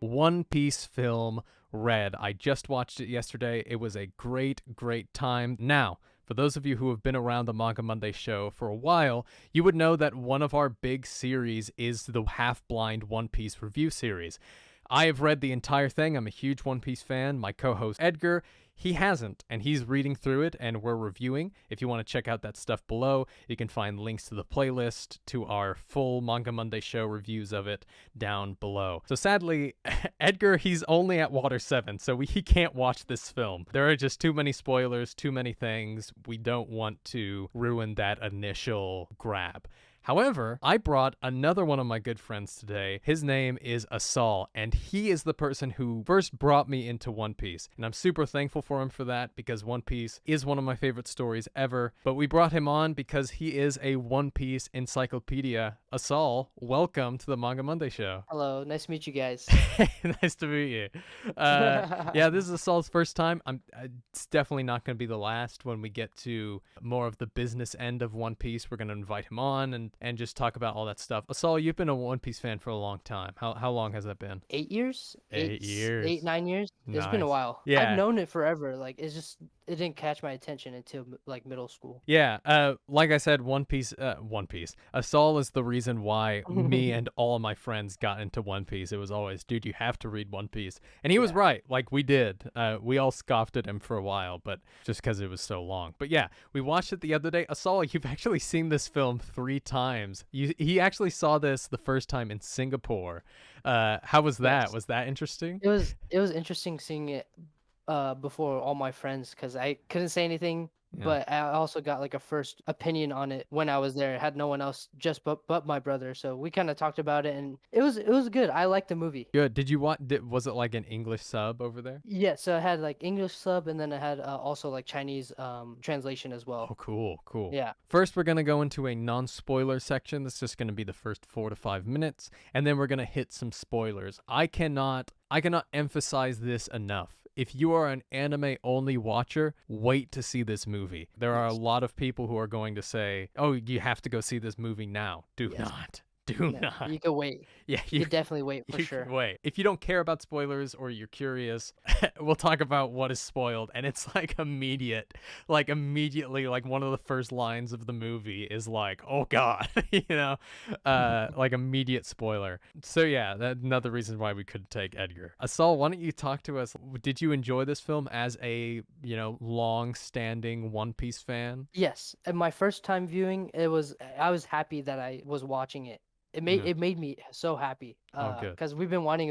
One Piece film Red. I just watched it yesterday. It was a great, great time. Now, for those of you who have been around the Manga Monday show for a while, you would know that one of our big series is the Half Blind One Piece review series. I have read the entire thing. I'm a huge One Piece fan. My co-host Edgar, he hasn't, and he's reading through it, and we're reviewing. If you want to check out that stuff below, you can find links to the playlist to our full Manga Monday show reviews of it down below. So sadly, Edgar, he's only at Water 7, so he can't watch this film. There are just too many spoilers, too many things. We don't want to ruin that initial grab. However, I brought another one of my good friends today. His name is Asaal, and he is the person who first brought me into One Piece. And I'm super thankful for him for that because One Piece is one of my favorite stories ever. But we brought him on because he is a One Piece encyclopedia. Asaal, welcome to the Manga Monday show. Hello, nice to meet you guys. Nice to meet you. Yeah, this is Asaal's first time. It's definitely not going to be the last. When we get to more of the business end of One Piece, we're going to invite him on and just talk about all that stuff. Asaal, you've been a One Piece fan for a long time. How long has that been? 8 years? 8 years. 9 years? It's been a Nice. while. Yeah. I've known it forever. Like it didn't catch my attention until like middle school. Yeah, like I said, One Piece. Asaal is the reason why me and all of my friends got into One Piece. It was always, dude, you have to read One Piece. And he was right. Like, we did. We all scoffed at him for a while, but just because it was so long. But yeah, we watched it the other day. Asaal, you've actually seen this film 3 times. He actually saw this the first time in Singapore. How was that? Yes. Was that interesting? It was interesting seeing it before all my friends because I couldn't say anything. Yeah. But I also got like a first opinion on it when I was there. Had no one else just but my brother. So we kind of talked about it, and it was good. I liked the movie. Good. Did you want? Was it like an English sub over there? Yeah, so it had like English sub, and then it had also like Chinese translation as well. Oh, cool. Yeah. First, we're gonna go into a non-spoiler section. That's just gonna be the first 4 to 5 minutes, and then we're gonna hit some spoilers. I cannot emphasize this enough. If you are an anime only watcher, wait to see this movie. There are a lot of people who are going to say, "Oh, you have to go see this movie now." Do not. Do No, not. you can wait. Yeah, You could definitely wait for you sure. can wait. If you don't care about spoilers or you're curious, we'll talk about what is spoiled, and it's like immediately, like one of the first lines of the movie is like, "Oh God," like immediate spoiler. So yeah, that's another reason why we couldn't take Edgar. Asaal, why don't you talk to us? Did you enjoy this film as a long-standing One Piece fan? Yes, and my first time viewing, I was happy that I was watching it. Yeah. It made me so happy. Oh, good. Because we've been wanting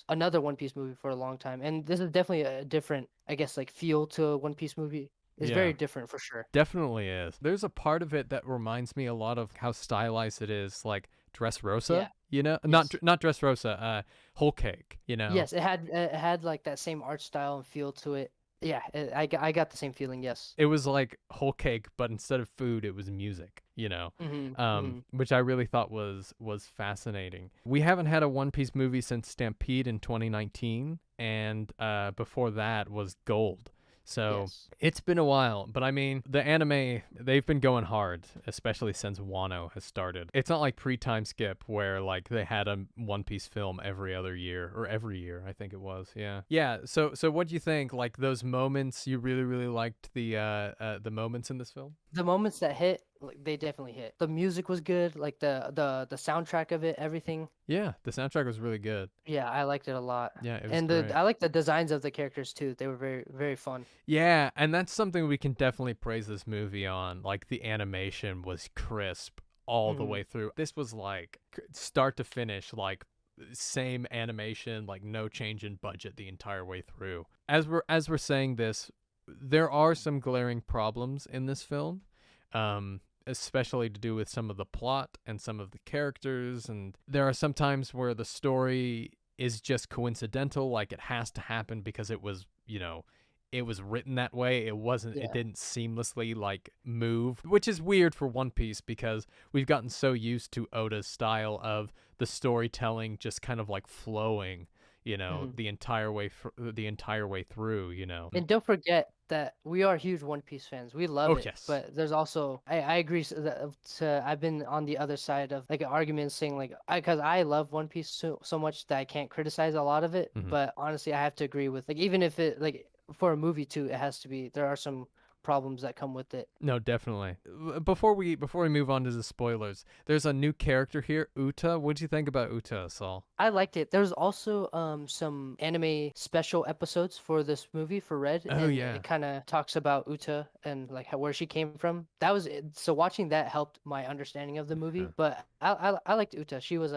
another One Piece movie for a long time, and this is definitely a different, I guess, like feel to a One Piece movie. It's Yeah. very different for sure. Definitely is. There's a part of it that reminds me a lot of how stylized it is, like Dressrosa. Yeah. Not Yes. not Dressrosa. Whole Cake. Yes, it had like that same art style and feel to it. Yeah, I got the same feeling. Yes. It was like Whole Cake, but instead of food, it was music. Which I really thought was fascinating. We haven't had a One Piece movie since Stampede in 2019, and before that was Gold. So Yes. it's been a while, but I mean, the anime, they've been going hard, especially since Wano has started. It's not like pre-time skip where like they had a One Piece film every other year or every year, I think it was. Yeah. Yeah, so what do you think? Like those moments, you really really liked the moments in this film? The moments that hit, like they definitely hit. The music was good, like the soundtrack of it, everything. Yeah, the soundtrack was really good. Yeah, I liked it a lot. Yeah, it was And great. I like the designs of the characters too. They were very, very fun. Yeah, and that's something we can definitely praise this movie on. Like the animation was crisp all the way through. This was like start to finish, like same animation, like no change in budget the entire way through. As we're saying this, there are some glaring problems in this film. Especially to do with some of the plot and some of the characters, and there are some times where the story is just coincidental, like it has to happen because it was it was written that way. It didn't seamlessly like move, which is weird for One Piece because we've gotten so used to Oda's style of the storytelling just kind of like flowing the entire way through. And don't forget, that we are huge One Piece fans. We love Oh it, yes. but there's also I agree I've been on the other side of like an argument saying like because I love One Piece so much that I can't criticize a lot of it, Hmm. but honestly I have to agree with like even if it like for a movie too, it has to be there are some problems that come with it. No, definitely. Before we move on to the spoilers, there's a new character here, Uta. What do you think about Uta, Saul? I liked it. There's also some anime special episodes for this movie for Red, Oh and yeah. it kind of talks about Uta and like where she came from. That was it. So watching that helped my understanding of the movie. But I liked Uta. She was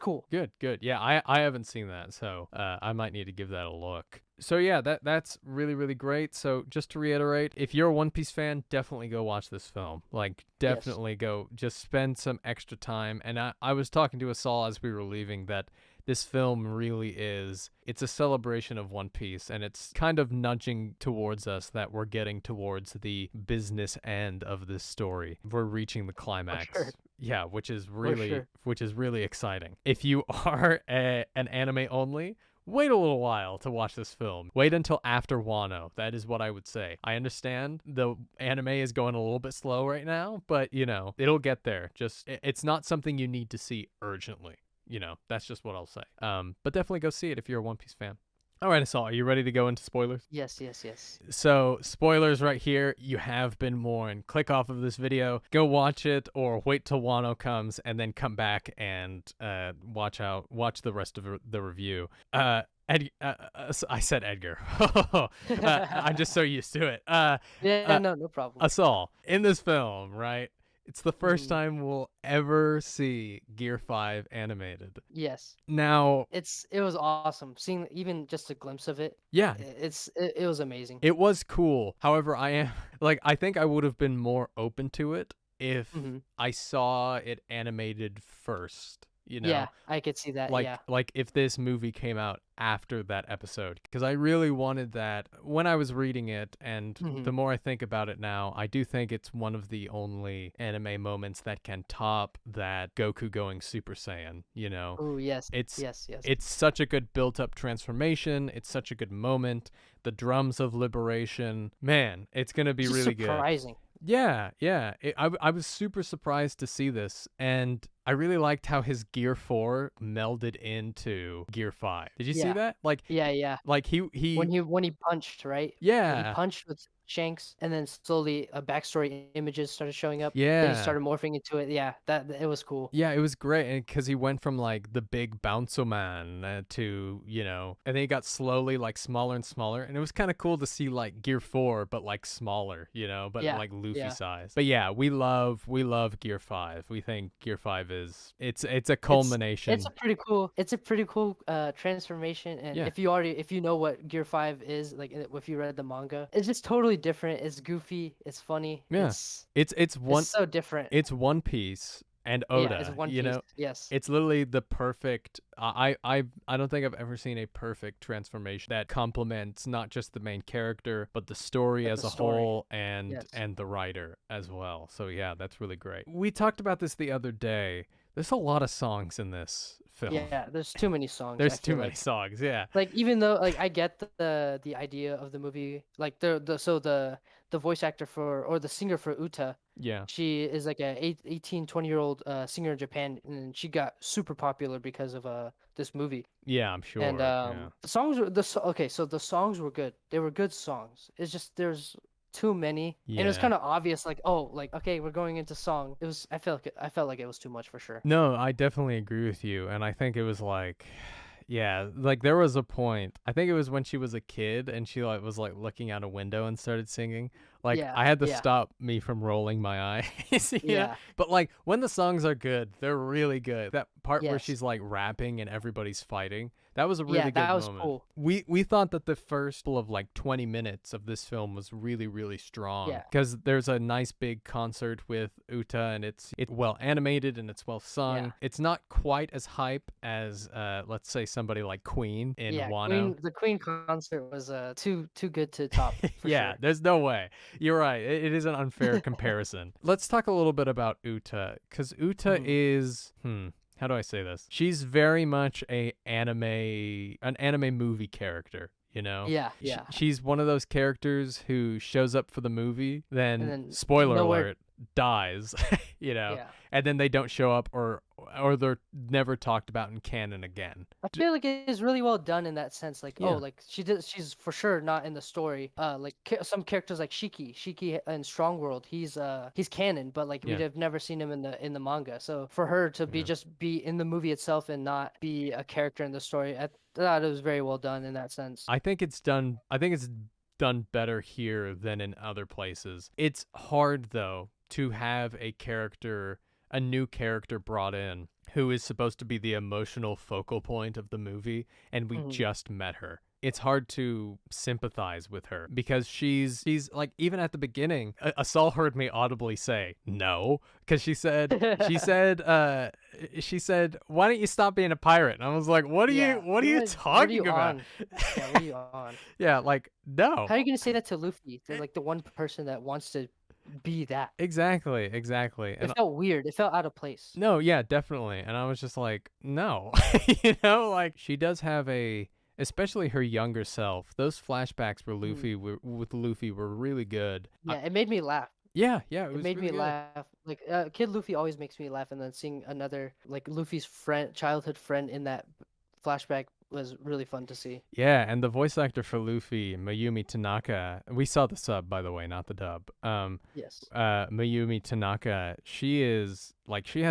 cool. Good, good. Yeah, I haven't seen that, so I might need to give that a look. So yeah, that's really really great. So just to reiterate, if you're a One Piece fan, definitely go watch this film. Like Yes, definitely go, just spend some extra time. And I was talking to Asaal as we were leaving that this film really is, it's a celebration of One Piece, and it's kind of nudging towards us that we're getting towards the business end of this story. We're reaching the for climax. sure, Yeah, for sure. which is really exciting. If you are an anime only, wait a little while to watch this film. Wait until after Wano. That is what I would say. I understand the anime is going a little bit slow right now, but you know, it'll get there. Just it's not something you need to see urgently. You know, that's just what I'll say. But definitely go see it if you're a One Piece fan. All right, Assault, are you ready to go into spoilers? Yes, yes, yes. So, spoilers right here. You have been warned. Click off of this video, go watch it, or wait till Wano comes and then come back and watch the rest of the review. I said Edgar. I'm just so used to it. Yeah, no, no problem. Assault, in this film, right? It's the first Mhm. time we'll ever see Gear 5 animated. Yes, Now, it was awesome seeing even just a glimpse of it. yeah, It was amazing. it was cool. However, I am like I think I would have been more open to it if Hmm. I saw it animated first, you know? Yeah, I could see that. Like Yeah. if this movie came out after that episode, because I really wanted that when I was reading it, and Hmm. the more I think about it now, I do think it's one of the only anime moments that can top that Goku going Super Saiyan, you know? Oh yes, It's yes, yes. it's such a good built-up transformation. It's such a good moment. The drums of liberation, man, it's gonna be It's just really good. surprising. Yeah, yeah. I was super surprised to see this, and I really liked how his Gear 4 melded into Gear 5. Did you see Yeah, that? yeah, yeah. Like he When he punched, right? He yeah. punched with Shanks, and then slowly backstory images started showing up. Then he Yeah. started morphing into it. Yeah, that it was cool. Yeah, it was great, and because he went from like the big bouncer man to, you know, and then he got slowly like smaller and smaller, and it was kind of cool to see like Gear 4 but like smaller, you know, but Yeah, like Luffy yeah. size. But yeah, we love Gear 5. We think Gear 5 is it's a It's culmination. it's a pretty cool transformation. And Yeah. if you know what Gear 5 is, like if you read the manga, it's just totally different. It's goofy, it's funny, Yeah. It's it's it's one so different. it's One Piece and Yeah, it's Oda, One you Piece. know. Yes. It's literally the perfect I don't think I've ever seen a perfect transformation that complements not just the main character, but the story But as the a story. whole Yes. and the writer as well. So yeah, that's really great. We talked about this the other day. There's a lot of songs in this film. Yeah, there's too many songs, I There's too feel many like. songs, yeah. Like even though like I get the idea of the movie, like the voice actor for or the singer for Uta, Yeah. she is like a 18, 20-year-old singer in Japan, and she got super popular because of this movie. Yeah, I'm And sure. Yeah. the songs were okay, so the songs were good. They were good songs. It's just there's too many, and it was Yeah. kind of obvious. Like, oh, like okay, we're going into song. It was. I felt like it was too much for sure. No, I definitely agree with you. And I think it was like, yeah, like there was a point. I think it was when she was a kid and she like was like looking out a window and started singing. Like Yeah, I had to yeah, stop me from rolling my eyes, you know? yeah. But like when the songs are good, they're really good. That part where Yes. she's like rapping and everybody's fighting, that was a Yeah, really good that was moment. cool. We thought that the first of like 20 minutes of this film was really really strong Yeah. because there's a nice big concert with Uta, and it's well animated and it's well sung. Yeah. It's not quite as hype as let's say somebody like Queen in Yeah, Wano. The Queen concert was too good to top for Yeah, sure. there's no way. You're right. It is an unfair comparison. Let's talk a little bit about Uta, because Uta Mhm. is how do I say this? She's very much an anime movie character. you know? Yeah, yeah. She's one of those characters who shows up for the movie, And then then spoiler nowhere. alert, dies, you know, Yeah. and then they don't show up or they're never talked about in canon again. I feel like it is really well done in that sense. Like, oh, Yeah. like she's for sure not in the story. Like some characters like Shiki in Strong World, he's canon, but like we'd Yeah. have never seen him in the manga. So for her to Yeah. just be in the movie itself and not be a character in the story, I thought it was very well done in that sense. I think it's done better here than in other places. It's hard though to have a new character brought in who is supposed to be the emotional focal point of the movie, and we Mhm. just met her. It's hard to sympathize with her because she's like, even at the beginning, Asaal heard me audibly say no, because she said, why don't you stop being a pirate? And I was like, what are Yeah. you talking about? On? Yeah, what are you on? Yeah, like, no. How are you gonna say that to Luffy? They're like the one person that wants to be that. Exactly. It And felt weird. It felt out of place. no, yeah, definitely. And I was just like, no. Like, she does have especially her younger self. Those flashbacks with Luffy were really good. Yeah, it made me laugh. Yeah, it It was made really me good. laugh. Like Kid Luffy always makes me laugh, and then seeing another like Luffy's childhood friend in that flashback was really fun to see. Yeah, and the voice actor for Luffy, Mayumi Tanaka, we saw the sub, by the way, not the dub. Yes. Mayumi Tanaka, she has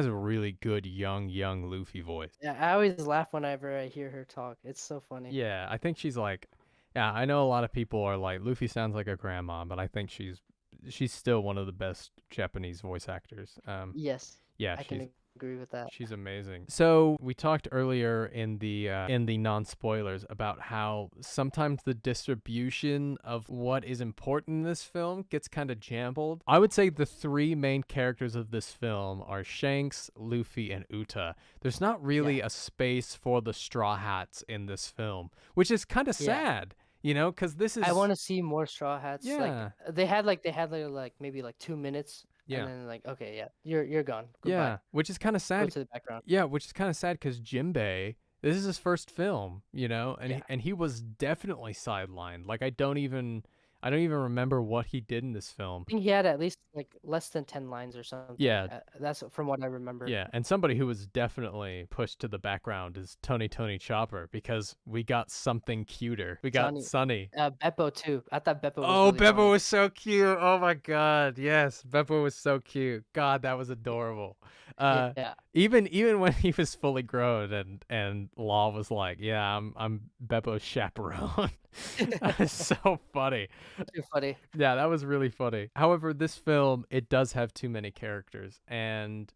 a really good young Luffy voice. Yeah, I always laugh whenever I hear her talk. It's so funny. Yeah, I think she's like, yeah, I know a lot of people are like, Luffy sounds like a grandma, but I think she's still one of the best Japanese voice actors. Yes, Yeah, I can agree with that. she's amazing. So we talked earlier in the non-spoilers about how sometimes the distribution of what is important in this film gets kind of jumbled. I would say the three main characters of this film are Shanks, Luffy, and Uta. There's not really a space for the Straw Hats in this film, which is kind of Yeah. sad. You know, because this is. I want to see more Straw Hats. Yeah. Like they had like maybe like 2 minutes, Yeah. and then like okay, yeah, you're gone. Goodbye. Yeah, which is kind of Go sad. to the background. Yeah, which is kind of sad because Jinbei, this is his first film, you know, and Yeah. he was definitely sidelined. Like, I don't even remember what he did in this film. I think he had at least like less than 10 lines or something. Yeah. That's from what I remember. Yeah, and somebody who was definitely pushed to the background is Tony Chopper, because we got something cuter. We got Sunny. Beppo too. I thought Beppo was Oh, really Beppo funny. was so cute. Oh my god, yes, Beppo was so cute. God, that was adorable. Yeah. Even when he was fully grown and Law was like, yeah, I'm Beppo's chaperone. That was so funny. Too funny. Yeah, that was really funny. However, this film, it does have too many characters, and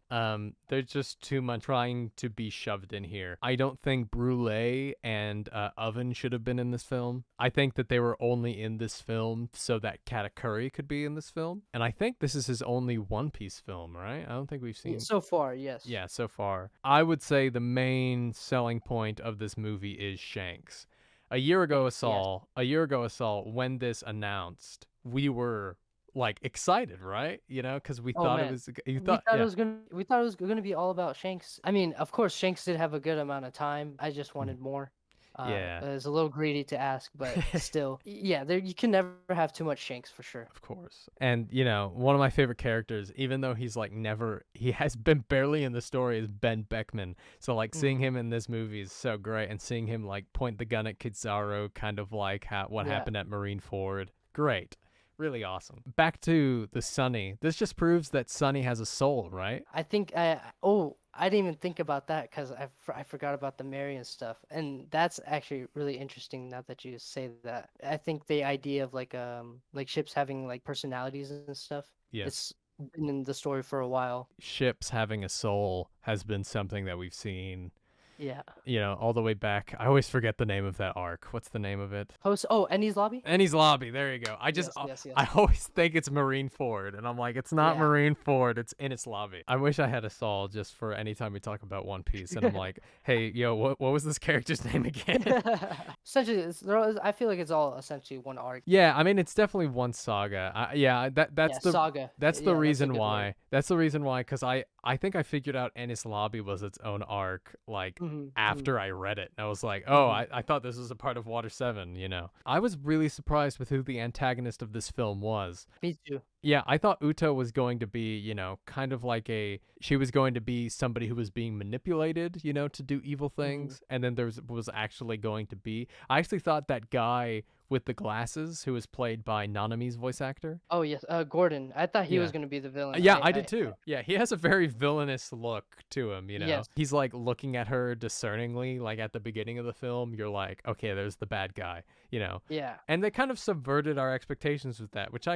there's just too much trying to be shoved in here. I don't think Brûlé and Oven should have been in this film. I think that they were only in this film so that Katakuri could be in this film. And I think this is his only One Piece film, right? I don't think we've seen... So far, yes. Yeah, so far. I would say the main selling point of this movie is Shanks. A year ago, Asaal, when this announced, we were like excited, right? You know, because we thought it was. We thought it was gonna be all about Shanks. I mean, of course, Shanks did have a good amount of time. I just wanted more. Yeah. It was a little greedy to ask, but still, yeah. You can never have too much Shanks for sure. Of course. And you know, one of my favorite characters, even though he has been barely in the story, is Ben Beckman. So like seeing him in this movie is so great, and seeing him like point the gun at Kizaru, kind of like what happened at Marineford. Great. Really awesome. Back to the Sunny. This just proves that Sunny has a soul, right? I think I didn't even think about that because I forgot about the Marion stuff, and that's actually really interesting now that you say that. I think the idea of like ships having like personalities and stuff. Yes. It's been in the story for a while. Ships having a soul has been something that we've seen. Yeah. You know, all the way back. I always forget the name of that arc. What's the name of it? Ennie's Lobby? Ennie's Lobby. There you go. Yes. I always think it's Marineford, and I'm like, it's not Marineford. It's Ennie's Lobby. I wish I had Asaal just for any time we talk about One Piece, and I'm like, hey, yo, what was this character's name again? Essentially, I feel like it's all essentially one arc. Yeah, I mean, it's definitely one saga. That's the saga. That's the reason why. That's the reason why, because I think I figured out Ennie's Lobby was its own arc, like Hmm. after I read it. I was like, oh, Hmm. I thought this was a part of Water 7, I was really surprised with who the antagonist of this film was. Me too. Yeah, I thought Uta was going to be, kind of like she was going to be somebody who was being manipulated, to do evil Hmm. things. And then was actually going to be, I actually thought that guy with the glasses who was played by Nanami's voice actor. Oh yes, Gordon. I thought he was Yeah. gonna be the villain. Yeah, I did too. Yeah, he has a very villainous look to him. Yes. He's like looking at her discerningly, like at the beginning of the film, you're like, okay, there's the bad guy. Yeah. And they kind of subverted our expectations with that, which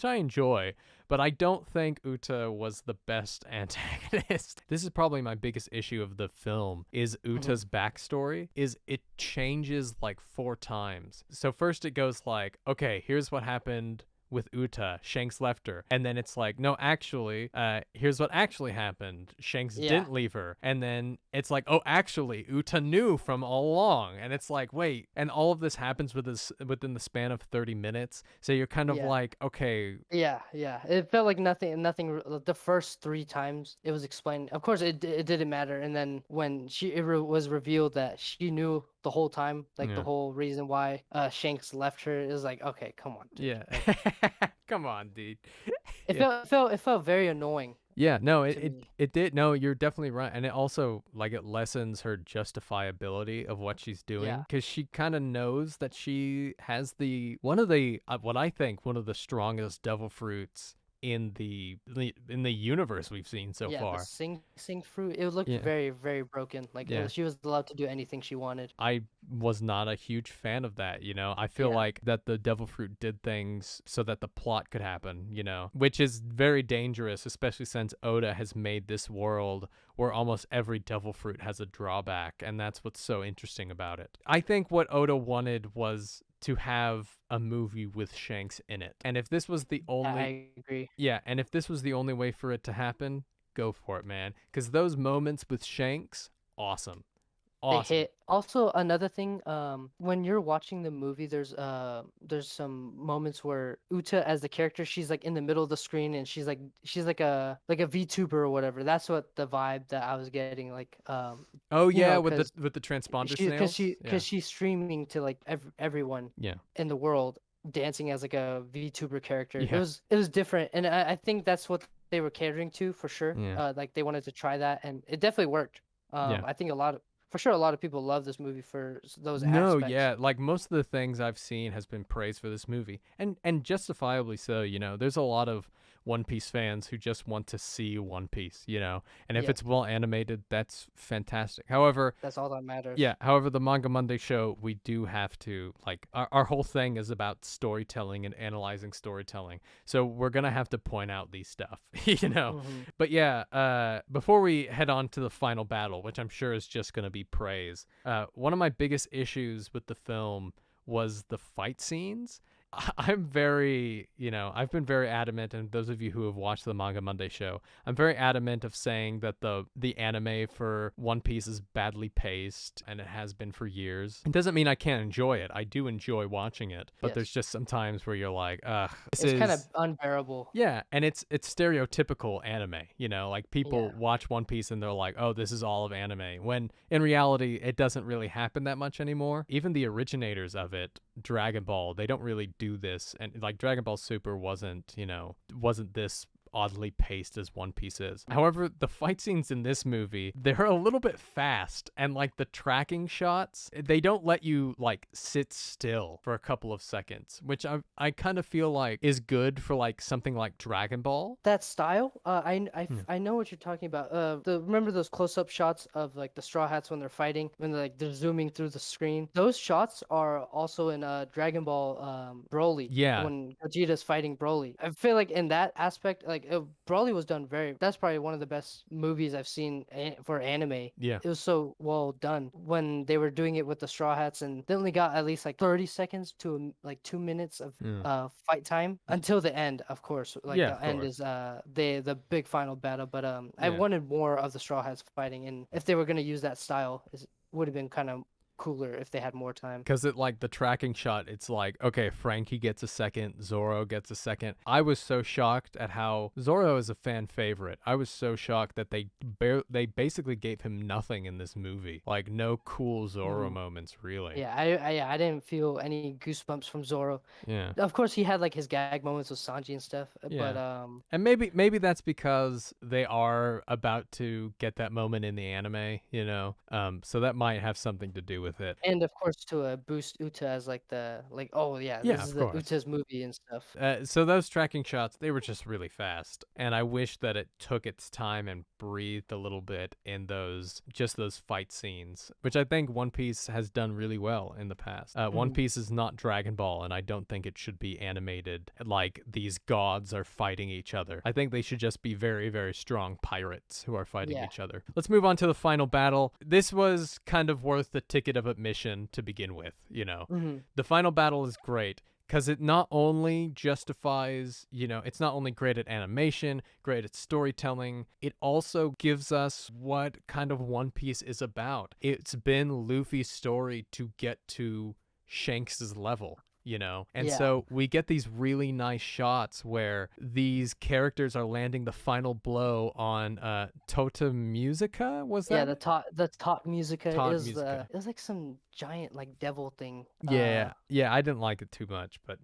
I enjoy, but I don't think Uta was the best antagonist. This is probably my biggest issue of the film is Hmm. Uta's backstory is it changes like 4 times. So first it goes like, okay, here's what happened with Uta. Shanks left her. And then it's like, no, actually, here's what actually happened. Shanks Yeah. didn't leave her. And then it's like, oh, actually, Uta knew from all along. And it's like, wait. And all of this happens within the span of 30 minutes. So you're kind of Yeah. like, okay, Yeah, yeah. It felt like nothing. The first three times it was explained. Of course, it didn't matter. And then when was revealed that she knew the whole time, like the yeah. whole reason why Shanks left her, it was like, okay, come on, dude. Yeah. Like Come on, dude. it Yeah. felt very annoying Yeah, no, to me. it did. No, you're definitely right. And it also, like, it lessens her justifiability of what she's doing Yeah. because she kind of knows that she has one of the, what I think, one of the strongest devil fruits in the universe we've seen so Yeah, the far. sing fruit. It looked Yeah. very very broken. Like Yeah. she was allowed to do anything she wanted. I was not a huge fan of that. I feel Yeah. like that the devil fruit did things so that the plot could happen, which is very dangerous, especially since Oda has made this world where almost every devil fruit has a drawback, and that's what's so interesting about it. I think what Oda wanted was to have a movie with Shanks in it. And if this was the only I agree. Yeah, and if this was the only way for it to happen, go for it, man. Cuz those moments with Shanks, awesome. They Awesome. hit. Also, another thing, when you're watching the movie, there's some moments where Uta as the character, she's like in the middle of the screen and she's like a VTuber or whatever. That's what the vibe that I was getting, like, Oh yeah, with the because transponder she snails? Yeah. because she's streaming to like everyone Yeah. in the world, dancing as like a VTuber character. It Yeah. was different, and I think that's what they were catering to for sure. Yeah. Like they wanted to try that, and it definitely worked. Yeah. I think for sure, a lot of people love this movie for those No, aspects. yeah, like most of the things I've seen has been praised for this movie, and justifiably so. There's a lot of One Piece fans who just want to see One Piece, and if Yeah, it's well animated, that's fantastic. However, that's all that matters. yeah, however, the Manga Monday show, we do have to, like, our whole thing is about storytelling and analyzing storytelling. So we're going to have to point out these stuff, you know? Hmm. But yeah, before we head on to the final battle, which I'm sure is just going to be praise, one of my biggest issues with the film was the fight scenes. I'm I've been very adamant, and those of you who have watched the Manga Monday show, I'm very adamant of saying that the anime for One Piece is badly paced, and it has been for years. It doesn't mean I can't enjoy it. I do enjoy watching it, but there's Yes, just some times where you're like, ugh, this it's kind of is unbearable. yeah, and it's stereotypical anime. Like people Yeah, watch One Piece and they're like, "Oh, this is all of anime." When in reality, it doesn't really happen that much anymore. Even the originators of it, Dragon Ball, they don't really do this, and like Dragon Ball Super wasn't this oddly paced as One Piece is. However, the fight scenes in this movie, they're a little bit fast, and like the tracking shots, they don't let you like sit still for a couple of seconds, which I kind of feel like is good for like something like Dragon Ball. that style. Yeah. I know what you're talking about. Remember those close-up shots of like the Straw Hats when they're fighting, when they're zooming through the screen. Those shots are also in Dragon Ball Broly, Yeah. when Vegeta's fighting Broly. I feel like in that aspect, like Broly was done very. That's probably one of the best movies I've seen for anime. Yeah. It was so well done when they were doing it with the Straw Hats, and they only got at least like 30 seconds to like 2 minutes of Yeah. fight time until the end. Of course, like Yeah, the of end course. is the big final battle. But I Yeah. wanted more of the Straw Hats fighting, and if they were gonna use that style, it would have been kind of cooler if they had more time. Because it like the tracking shot, it's like, okay, Frankie gets a second, Zoro gets a second. I was so shocked at how Zoro is a fan favorite. I was so shocked that they basically gave him nothing in this movie. Like no cool Zoro Hmm. moments, really. Yeah, yeah, I didn't feel any goosebumps from Zoro. Yeah. Of course, he had like his gag moments with Sanji and stuff, but Yeah. And maybe that's because they are about to get that moment in the anime, you know. So that might have something to do with it. and of course to boost Uta as like the like oh yeah, Yeah, this of is the course. Uta's movie and stuff. So those tracking shots, they were just really fast, and I wish that it took its time and breathed a little bit in those fight scenes, which I think One Piece has done really well in the past. One Mhm. Piece is not Dragon Ball, and I don't think it should be animated like these gods are fighting each other. I think they should just be very, very strong pirates who are fighting Yeah. each other. Let's move on to the final battle. This was kind of worth the ticket of admission to begin with, you know. Hmm. The final battle is great because it not only justifies, it's not only great at animation, great at storytelling, it also gives us what kind of One Piece is about. It's been Luffy's story to get to Shanks's level. And Yeah. so we get these really nice shots where these characters are landing the final blow on Tota Musica. Was Yeah, that it? the top musica Tot is Musica. it was like some giant like devil thing. Yeah, I didn't like it too much, but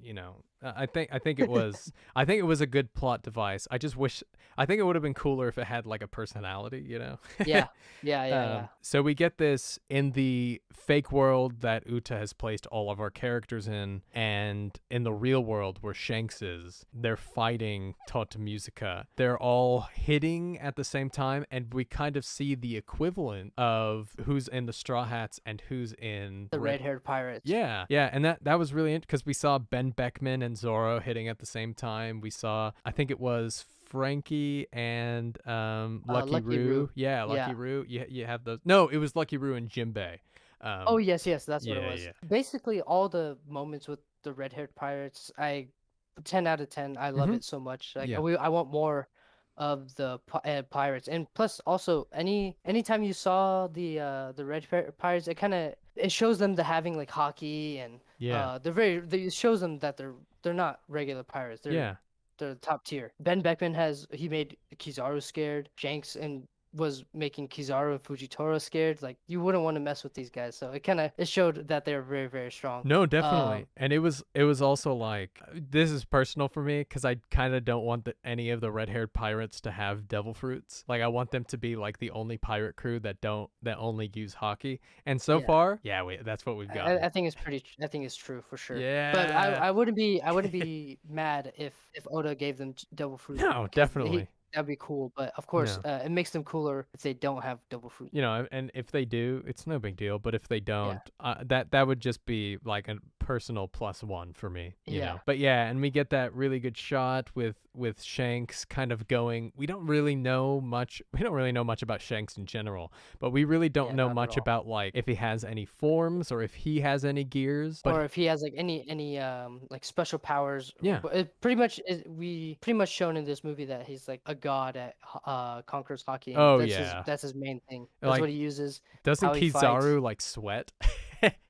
I think it was a good plot device. I think it would have been cooler if it had like a personality. Yeah. Yeah, yeah, yeah. So we get this in the fake world that Uta has placed all of our characters in, and in the real world where Shanks is, they're fighting Tota Musica. They're all hitting at the same time, and we kind of see the equivalent of who's in the Straw Hats and who's in The red-haired pirates. yeah, and that was really interesting because we saw Ben Beckman and Zoro hitting at the same time. We saw, I think it was Frankie and Lucky Lucky Roo. Roo. Yeah, Lucky Yeah. Roo. You have those. No, it was Lucky Roo and Jimbei. Oh Um, yes, yes, that's what it yeah, was. yeah, Basically, all the moments with the red-haired pirates, 10 out of 10. I love hmm it so much. Like yeah, I want more of the pirates, and plus also anytime you saw the pirates, it shows them the having like hockey and yeah, it shows them that they're not regular pirates. yeah. They're top tier. Ben Beckman he made Kizaru scared. Shanks and was making Kizaru and Fujitoro scared. Like you wouldn't want to mess with these guys. So it showed that they're very, very strong. No, definitely. And it was also like, this is personal for me because I kind of don't want any of the red-haired pirates to have devil fruits. Like I want them to be like the only pirate crew that only use hockey. And so Yeah. far, yeah, that's what we've got. I think I think it's true for sure. But Yeah. I wouldn't be mad if Oda gave them double fruit No, because definitely. that'd be cool. But of course, No. it makes them cooler if they don't have double fruit. And if they do, it's no big deal. But if they Yeah. don't, that would just be like a personal +1 for me. Yeah. But yeah, and we get that really good shot with Shanks kind of going. We don't really know much. We don't really know much about Shanks in general, but we really don't Yeah, know not at much all. about like if he has any forms or if he has any gears. But Or if he has like any like special powers. yeah, But it pretty much we pretty much shown in this movie that he's like a god at conquers hockey, and oh yeah, that's his main thing. That's like what he uses. doesn't How he fights. Kizaru like sweat?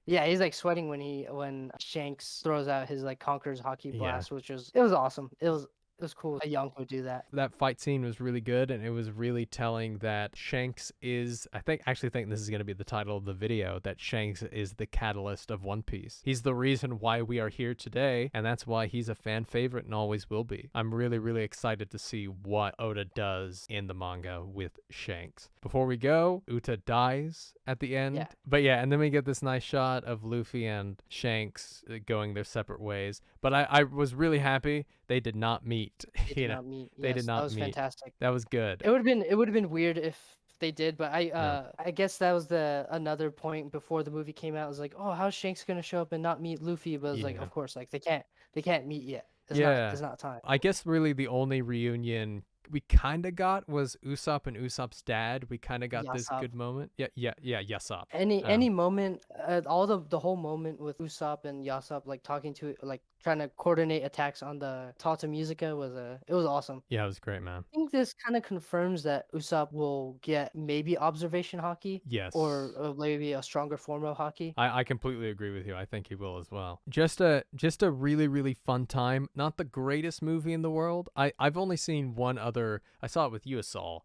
Yeah, he's like sweating when Shanks throws out his like conquers hockey Yeah. blast, which was awesome. It was cool. A young would do that. That fight scene was really good, and it was really telling that Shanks is, actually think this is going to be the title of the video, that Shanks is the catalyst of One Piece. He's the reason why we are here today, and that's why he's a fan favorite and always will be. I'm really, really excited to see what Oda does in the manga with Shanks. Before we go, Uta dies at the end. Yeah. But yeah, and then we get this nice shot of Luffy and Shanks going their separate ways. But I was really happy they did not meet. They did not meet. They did Yes, not that was meet. fantastic. That was good. It would have been weird if they did, but Yeah. I guess that was the another point before the movie came out. It was like, oh, how's Shanks gonna show up and not meet Luffy? But it's like, Yeah. of course, like they can't meet yet. Yeah. It's not time. I guess really the only reunion we kind of got was Usopp and Usopp's dad. We kind of got this Yasop. good moment. Yeah, Yasop. Any moment, all the whole moment with Usopp and Yasop like talking to like trying to coordinate attacks on the Tata Musica was it was awesome. Yeah, it was great, man. I think this kind of confirms that Usopp will get maybe observation hockey or Yes. maybe a stronger form of hockey. I completely agree with you. I think he will as well. Just a really really fun time. Not the greatest movie in the world. I've only seen one other. I saw it with you, Asaal,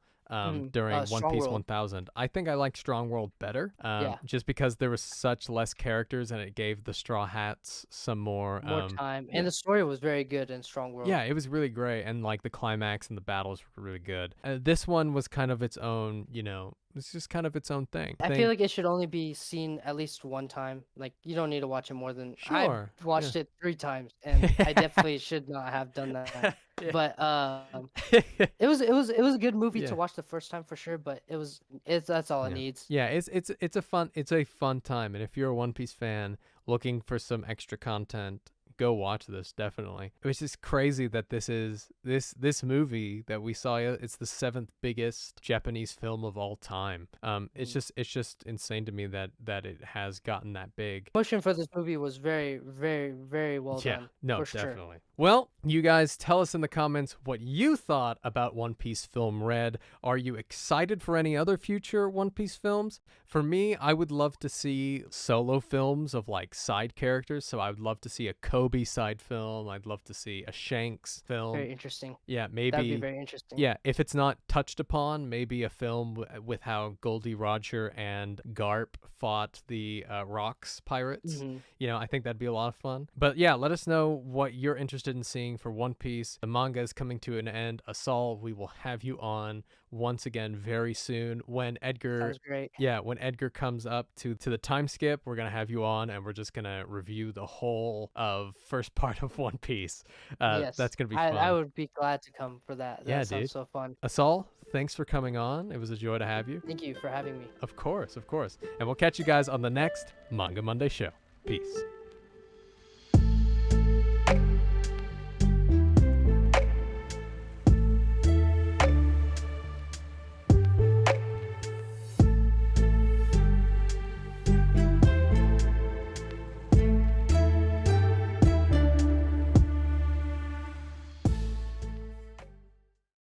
during One Strong Piece World. 1000. I think I like Strong World better, Yeah. just because there was such less characters and it gave the Straw Hats some more. More time, Yeah, and the story was very good in Strong World. yeah, it was really great, and like the climax and the battles were really good. This one was kind of its own, it's just kind of its own thing. I feel like it should only be seen at least one time. Like you don't need to watch it more than I've Sure. Yeah. watched it 3 times, and I definitely should not have done that. Yeah. But it was a good movie Yeah. to watch the first time for sure. But that's all it Yeah. needs. Yeah, it's a fun time, and if you're a One Piece fan looking for some extra content, go watch this definitely. It was just crazy that this movie that we saw. It's the seventh biggest Japanese film of all time. It's just insane to me that it has gotten that big. Pushing for this movie was very, very, very well Yeah, done. no, for sure. definitely. Well, you guys tell us in the comments what you thought about One Piece Film Red. Are you excited for any other future One Piece films? For me, I would love to see solo films of like side characters. So I would love to see a Kobe side film. I'd love to see a Shanks film. Very interesting. Yeah, maybe. That'd be very interesting. Yeah, if it's not touched upon, maybe a film with how Goldie Roger and Garp fought the Rocks pirates. Mhm. I think that'd be a lot of fun. But yeah, let us know what you're interested in seeing for One Piece. The manga is coming to an end. Asaal, we will have you on once again very soon when Edgar. Sounds great. Yeah, when Edgar comes up to the time skip, we're gonna have you on, and we're just gonna review the whole of first part of One Piece. Yes, That's gonna be fun. I would be glad to come for that. That Yeah, sounds dude. so fun. Asaal, thanks for coming on. It was a joy to have you. Thank you for having me. Of course, of course. And we'll catch you guys on the next Manga Monday show. Peace.